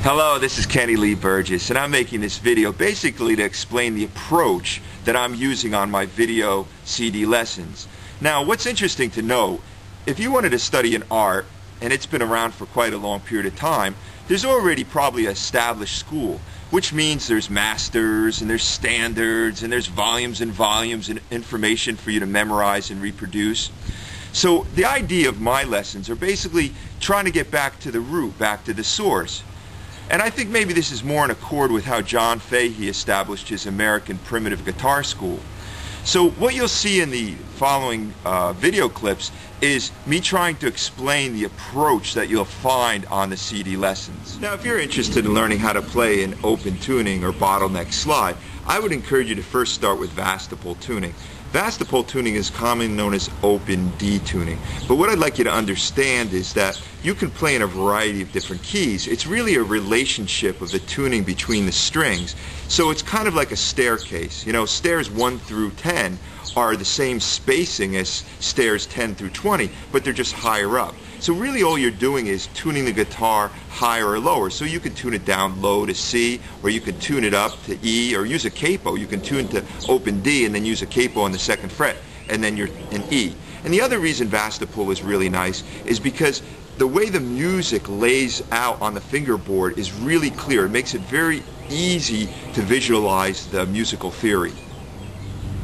Hello, this is Kenny Lee Burgess, and I'm making this video basically to explain the approach that I'm using on my video CD lessons. Now, what's interesting to know, if you wanted to study an art, and it's been around for quite a long period of time, there's already probably an established school, which means there's masters, and there's standards, and there's volumes and volumes of information for you to memorize and reproduce. So the idea of my lessons are basically trying to get back to the root, back to the source. And I think maybe this is more in accord with how John Fahey established his American Primitive Guitar School. So what you'll see in the following video clips is me trying to explain the approach that you'll find on the CD lessons. Now, if you're interested in learning how to play an open tuning or bottleneck slide, I would encourage you to first start with vastipole tuning. Vastipole tuning is commonly known as open D tuning. But what I'd like you to understand is that you can play in a variety of different keys. It's really a relationship of the tuning between the strings. So it's kind of like a staircase. You know, stairs 1 through 10 are the same spacing as stairs 10 through 20, but they're just higher up. So really all you're doing is tuning the guitar higher or lower. So you can tune it down low to C, or you can tune it up to E, or use a capo. You can tune to open D and then use a capo on the 2nd fret, and then you're in E. And the other reason vastipole is really nice is because the way the music lays out on the fingerboard is really clear. It makes it very easy to visualize the musical theory.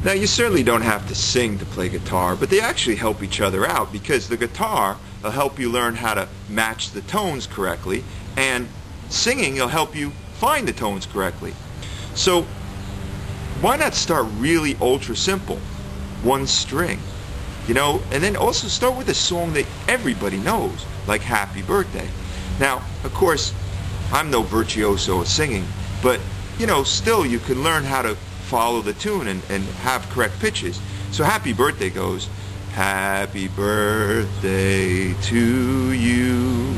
Now, you certainly don't have to sing to play guitar, but they actually help each other out, because the guitar will help you learn how to match the tones correctly, and singing will help you find the tones correctly. So why not start really ultra simple? One string, you know, and then also start with a song that everybody knows, like Happy Birthday. Now, of course, I'm no virtuoso at singing, but you know, still you can learn how to follow the tune and have correct pitches. So Happy Birthday goes, happy birthday to you,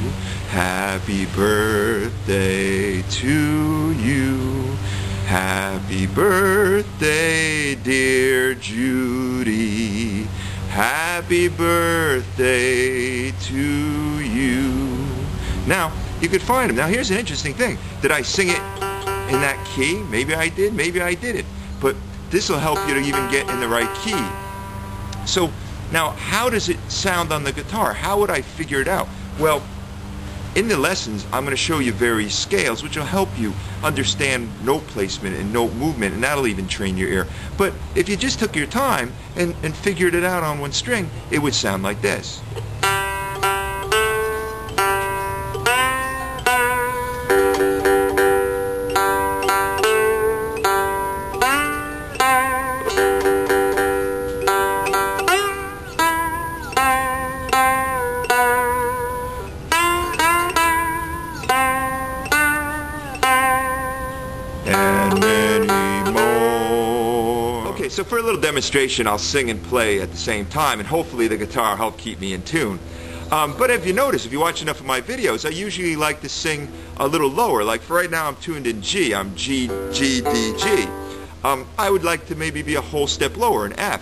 happy birthday to you, happy birthday dear Judy, happy birthday to you. Now, you could find them. Now here's an interesting thing. Did I sing it in that key? Maybe I did, maybe I didn't. But this will help you to even get in the right key. So now, how does it sound on the guitar? How would I figure it out? Well, in the lessons, I'm going to show you various scales, which will help you understand note placement and note movement, and that'll even train your ear. But if you just took your time and figured it out on one string, it would sound like this. So for a little demonstration, I'll sing and play at the same time, and hopefully the guitar will help keep me in tune. But if you notice, if you watch enough of my videos, I usually like to sing a little lower. Like for right now, I'm tuned in G. I'm G, G, D, G. I would like to maybe be a whole step lower, an F.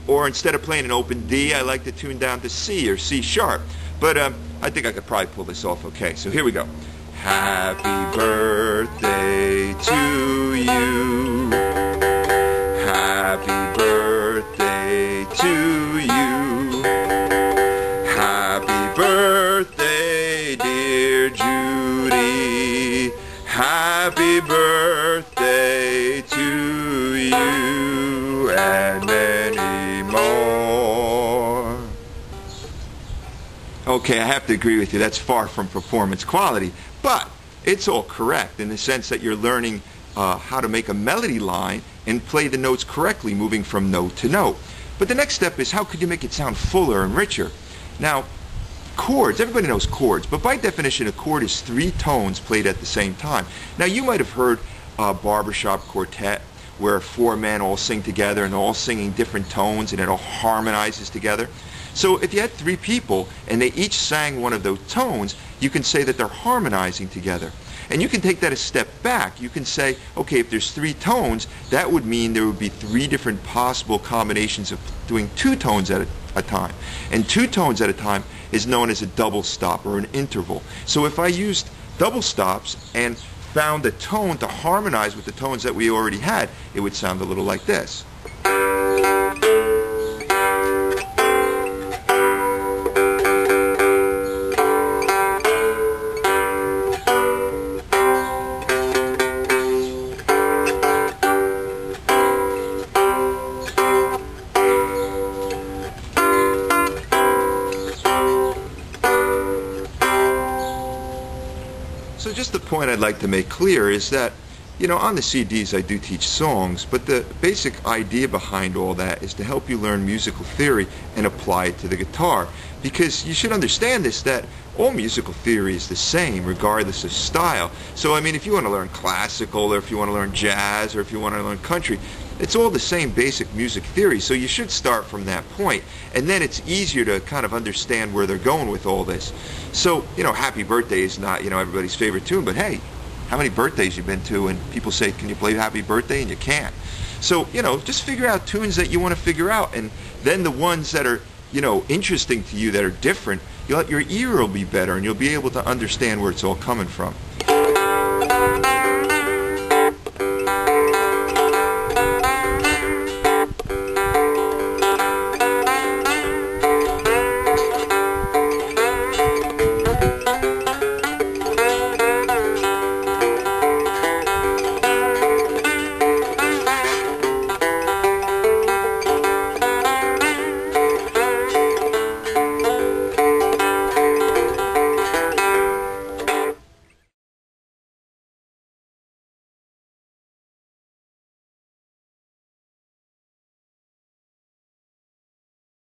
Or instead of playing an open D, I like to tune down to C or C sharp. But I think I could probably pull this off okay. So here we go. Happy birthday to you. Happy birthday to you. Happy birthday, dear Judy. Happy birthday to you, and many more. Okay, I have to agree with you. That's far from performance quality, but it's all correct in the sense that you're learning how to make a melody line and play the notes correctly, moving from note to note. But the next step is, how could you make it sound fuller and richer? Now, chords, everybody knows chords, but by definition a chord is 3 tones played at the same time. Now, you might have heard a barbershop quartet where 4 men all sing together and all singing different tones and it all harmonizes together. So if you had 3 people and they each sang one of those tones, you can say that they're harmonizing together. And you can take that a step back. You can say, okay, if there's 3 tones, that would mean there would be 3 different possible combinations of doing 2 tones at a time. And 2 tones at a time is known as a double stop or an interval. So if I used double stops and found a tone to harmonize with the tones that we already had, it would sound a little like this. So just the point I'd like to make clear is that, you know, on the CDs I do teach songs, but the basic idea behind all that is to help you learn musical theory and apply it to the guitar. Because you should understand this, that all musical theory is the same regardless of style. So I mean, if you want to learn classical, or if you want to learn jazz, or if you want to learn country, it's all the same basic music theory. So you should start from that point, and then it's easier to kind of understand where they're going with all this. So, you know, Happy Birthday is not, you know, everybody's favorite tune, but hey, how many birthdays you've been to and people say, can you play Happy Birthday, and you can't. So, you know, just figure out tunes that you want to figure out, and then the ones that are, you know, interesting to you, that are different, your ear will be better and you'll be able to understand where it's all coming from.